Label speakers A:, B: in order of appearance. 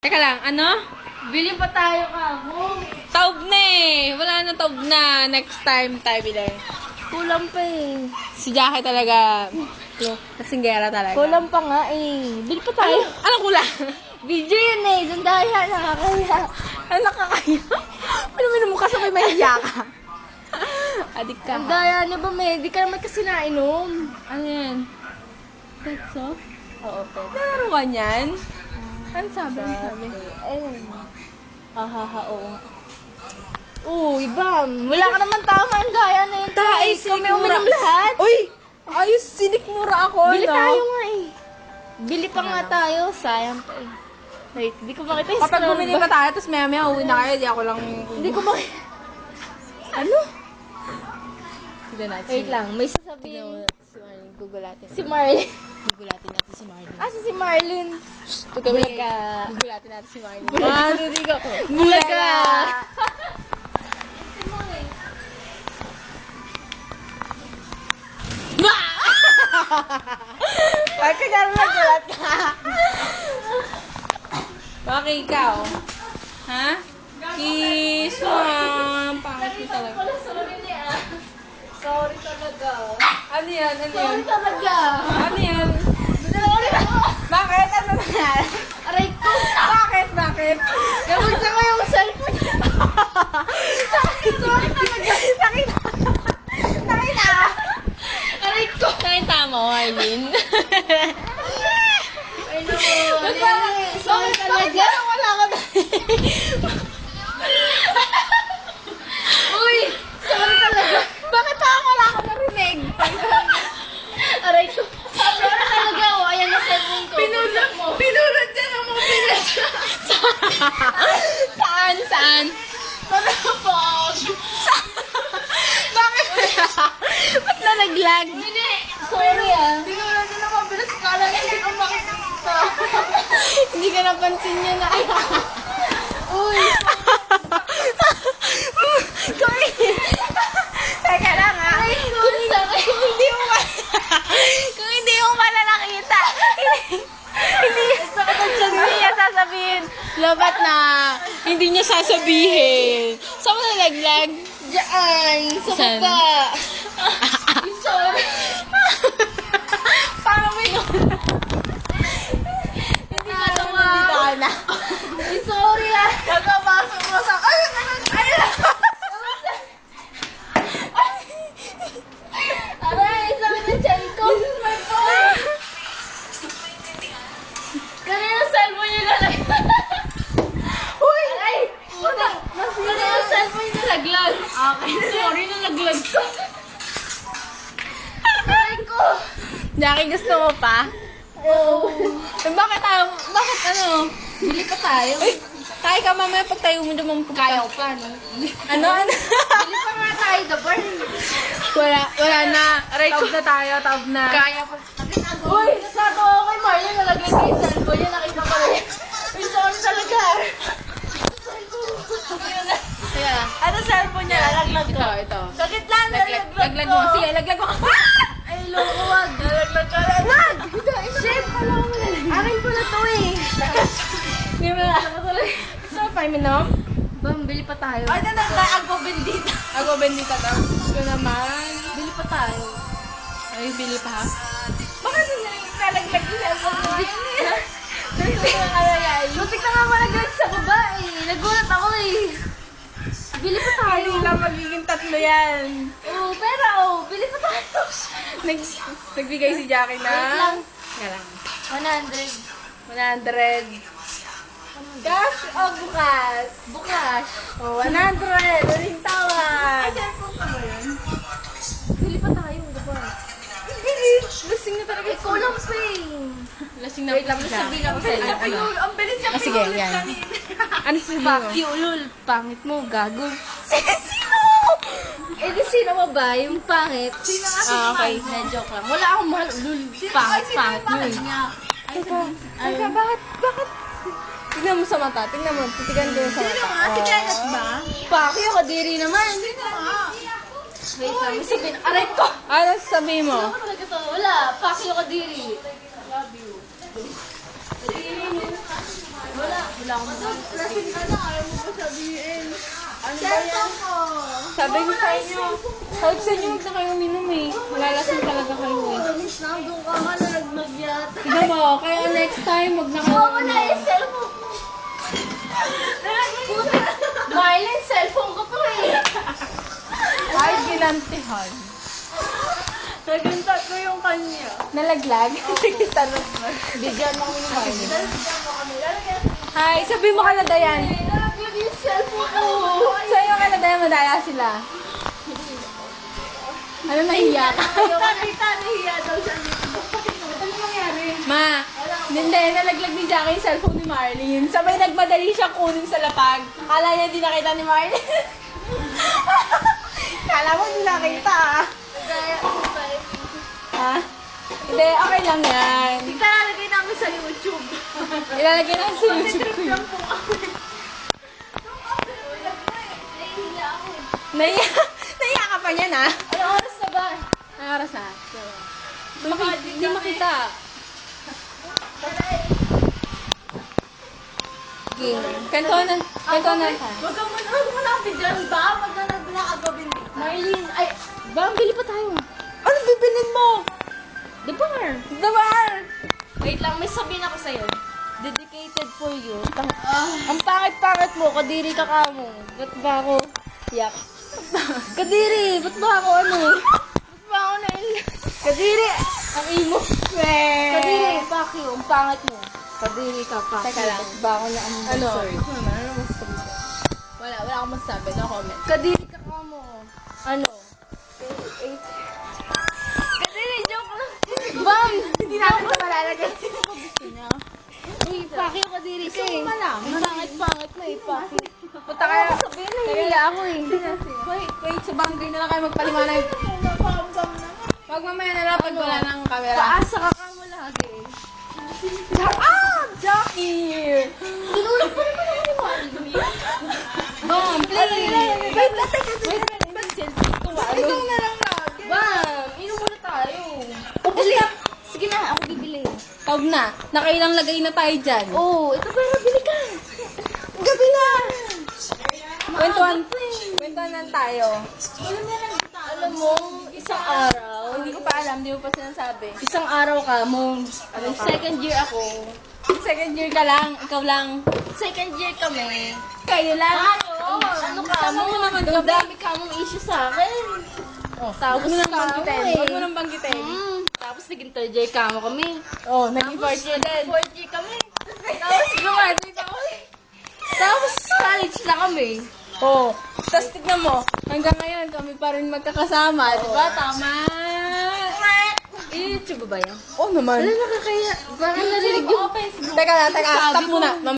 A: Teka lang, ano?
B: Bili pa tayo ka mo.
A: Taob na eh. Wala na taob na. Next time tayo bili.
B: Kulang pa eh.
A: Si Jackie talaga. Kasinggera talaga.
B: Kulang pa nga eh. Bili pa tayo.
A: Anong kulang?
B: Video yun eh. Sandaya, nakakaya.
A: Ano nakakaya? Minum mo kasabay mahiya ka. Adik ka.
B: Sandaya, ano ba may? Di ka naman kasi nainom.
A: Ano yan? Petso?
B: Oo, pet.
A: Nalaro ka niyan? Ano sabi? Ano sabi?
B: Ayun. Ahaha, oo. Oo, iba. Wala ka naman tama. Ang daya na yun.
A: Ay,
B: Kami uminom lahat.
A: Uy! Ayos, sinikmura ako,
B: Bili
A: no?
B: tayo nga eh. Bili pa nga tayo. Sayang pa eh. Wait, di ko makita yung
A: Kapag
B: scroll
A: bumili pa tayo, tapos maya-maya uwi na kayo, di ako lang...
B: Hindi ko makita. Ano?
A: Sige natin.
B: Wait lang, may sasabihin.
A: Si Marlene, gugulatin.
B: Si Marlene.
A: Gugulatin natin si Marlene.
B: Asa si Marlene?
A: Bulag ka. Gugulatin natin si Marlene. Hindi ko.
B: Bulag ka.
A: Bakit ka naman nagulat ka? Bakit ikaw? Ha? Kiss mo. Pangit mo talaga.
B: Sorry talaga.
A: Ano yan? Ano yan?
B: Sorry talaga.
A: Ano yan?
B: Sorry talaga.
A: Bakit? Ano na?
B: Aray ko.
A: Bakit? Bakit?
B: Nabuksan ko yung cellphone. Sorry talaga.
A: Nakita!
B: Aray ko.
A: Nakita mo, Marlene?
B: Ay naman. Sorry talaga.
A: Wala ka na.
B: Uy. Sorry talaga.
A: Bakit parang wala ka narinig?
B: Aray ko. Sorry talaga. O, ayan na cellphone ko.
A: Pinulot niya ng mobilet. Saan? Saan?
B: Panapog.
A: Bakit? Ba't nalaglag?
B: Hindi. Sorry ah.
A: Pinulot niya ng mobilet. Kala niya hindi ko makikita.
B: Hindi ka napansin niya na.
A: Uy! Teka lang ha. Kung hindi mo kung hindi mo pala nakita, hindi niya sasabihin. Labat na. Hindi niya sasabihin. Saan mo nalaglag?
B: Diyan. Sa
A: Saan?
B: baba. Sorry.
A: Paano mo yun?
B: Hindi ka naman.
A: Dito ka na.
B: Ay, sorry ah.
A: Pagkapasok mo sa... Ay!
B: Aray, sabi ng chan ko.
A: This is my phone!
B: Kanina cellphone niya nalaglag.
A: Uy!
B: Aray. Kanina cellphone niya nalaglag.
A: Okay, sorry na naglag ko.
B: Aray ko.
A: Jackie, gusto mo pa?
B: Oo.
A: Bakit ano?
B: Bili pa tayo.
A: Uy, kaya ka mamaya pag tayo mo naman
B: Kaya ko pa, no?
A: Ano?
B: Bili pa nga tayo, the burn.
A: Wala na. Taob na tayo, taob na.
B: Kaya pa. Uy, nasato ako kay Marlene, nalaglag ko yung cellphone niya, nakita ko rin. Uy, sorry talaga.
A: Ayan. Ano cellphone niya? Laglag ko. Ito.
B: Sa gitna,
A: Laglag mo. Sige, laglag mo.
B: Ay, loko, wag.
A: Laglag ka. Wag!
B: Shit, akin pala to eh.
A: Hindi mo na. Gusto mo pa iminom?
B: Bam, bili pa tayo.
A: Ay, ako bendita. Ako bendita daw. Gusto naman.
B: Bili pa tayo.
A: Ay, bili pa ha? Bakit nalaglag yung cellphone mo? Gusto mo kalayain.
B: Butik na nga malaglag sa baba eh. Nagulat ako eh. Bili pa tayo.
A: Hindi lang magiging tatlo yan.
B: Oo, pero bili pa tayo.
A: Nagbigay si Jackie na...
B: Wait lang.
A: Nga lang.
B: 100.
A: 100. Cash o bukas?
B: Bukas.
A: O, 100. Uling tawag.
B: Bili pa tayo, diba?
A: Lasing na talaga.
B: Ikaw lang pa eh.
A: Lasing na
B: Wait lang, sabihin ako sa'yo.
A: Ano?
B: Ang bilis niya.
A: Sige, yan. Ano sabihin mo?
B: Fuck you, lul. Pangit mo, gago. Eh, di sino mo ba? Yung pangit? Sino nga
A: Okay.
B: Na joke lang. Wala akong mahal. Lul, pangit mo eh.
A: Teka, bakit? Tingnan mo sa mata. Tingnan mo. Titigan ko sa mata. Sino nga? Si Kenneth ba?
B: Fuck you, kadiri naman. Wait lang, may sabihin. Aray ko!
A: Ano sabihin mo?
B: Ano talaga to? Wala. Fuck you, kadiri. Love you. Kadiri mo. Wala.
A: Wala akong magagawa.
B: Lasing ka na, ayaw mo pa sabihin. Ano ba
A: Cellphone
B: yan?
A: ko.
B: Sabi ko sa inyo, sabi sa inyo, huwag na kayo uminom eh. Malalasing talaga kayo eh.
A: Alis na, doon ka nga nalaglag yata.
B: Tignan mo, kaya next time, huwag na kayo
A: Oo, wala yung cellphone ko. Marlon, cellphone ko to eh.
B: Ay, ginantihan.
A: Naguntat ko yung kanya.
B: Nalaglag? Tanong mo. Bigyan mo kami ni Marley.
A: Lalagyan mo kami. Lalagyan mo.
B: Hi, sabi mo ka na Dayan.
A: Nalagyan yung cellphone ko.
B: Sa'yo ka na Dayan, madaya sila. Ano nahiya ka?
A: Tita, nahiya daw siya dito.
B: Ano nangyari? Ma, hindi, nalaglag ni Jackie yung cellphone ni Marlene. Sabay nagmadali siya kunin sa lapag. Kala niya hindi nakita ni Marlene. Kala mo hindi nakita ah.
A: Nagaya ko pa rin.
B: Ha? Hindi, okay lang yan.
A: Tita, lalagay namin sa YouTube.
B: Ilalagay na sa YouTube ko yun.
A: po kami. Nahihiya ako eh.
B: Naiya ka pa niyan ah.
A: Anong oras na ba?
B: Anong oras na? Hindi makita. Game. Kantonan ka.
A: Wag ka malapit dyan ba? Wag na nagblakagawin dito.
B: Marlene, ay, ba, bili pa tayo. Ano bibilin mo?
A: The bar.
B: The bar!
A: Wait lang, may sabihin ako sa'yo.
B: Dedicated for you. Ang pangit-pangit mo, kadiri ka mo. Ba't ba ako? Yak. Kadiri, ba't ba ako ano? Ba't ba ako Kadiri! Ang imo. Kadiri, fuck you. Ang pangit mo. Kadiri ka, fuck
A: Teka
B: you.
A: lang.
B: Ba't ba ako na ang
A: Ano?
B: sorry. Ano masasabi ko?
A: Wala akong masabi. No comment.
B: Kadiri ka mo. Ano?
A: Kadiri, joke lang.
B: Bam! Hindi natin ito malalagay. Gusto niya. Uy, fuck you, kadiri ka eh. Ang pangit-pangit mo eh, fuck you. Punta kaya.
A: Sabihin na
B: Nagala ako eh. Wait, sa barangay na lang kayo magpaliwanag.
A: Napambam na.
B: Wag mamaya na lang pag wala ng camera.
A: Paasa ka ka mo lagi.
B: Ah! Jackie!
A: Tinulit pa naman ako ni Marley.
B: Bam, please! Wait, ba't selfie ko? Ikaw na lang lagi.
A: Bam! Inom muna tayo.
B: Bili.
A: Sige na, ako bibili.
B: Huwag na. Nakailang lagay na tayo dyan.
A: Oh, ito pero bili ka.
B: Gabi na! Kwentuhan lang tayo.
A: Alam mo, isang araw,
B: Hindi ko pa alam, hindi mo pa sinasabi.
A: isang araw ka mo, second year ako.
B: Second year ka lang, ikaw lang.
A: Second year kami.
B: Kayo lang.
A: Tayo! Ano ka
B: Tama
A: mo?
B: mo naman
A: Ang
B: kami.
A: dami ka mong issue sa akin.
B: Oh,
A: Tapos
B: huwag mo nang
A: ka
B: banggitin.
A: mo eh.
B: Huwag mo nang banggitin.
A: Tapos naging third year ka mo kami.
B: Oh, naging fourth year din.
A: Fourth year kami.
B: Tapos graduate ako eh.
A: Tapos college na kami.
B: Oh, tapos tignan mo, hanggang ngayon kami pa rin magkakasama, di ba? Tama.
A: YouTube ba yan?
B: Oh naman.
A: Nakakaya. Parang narinig yung
B: Teka, stop muna.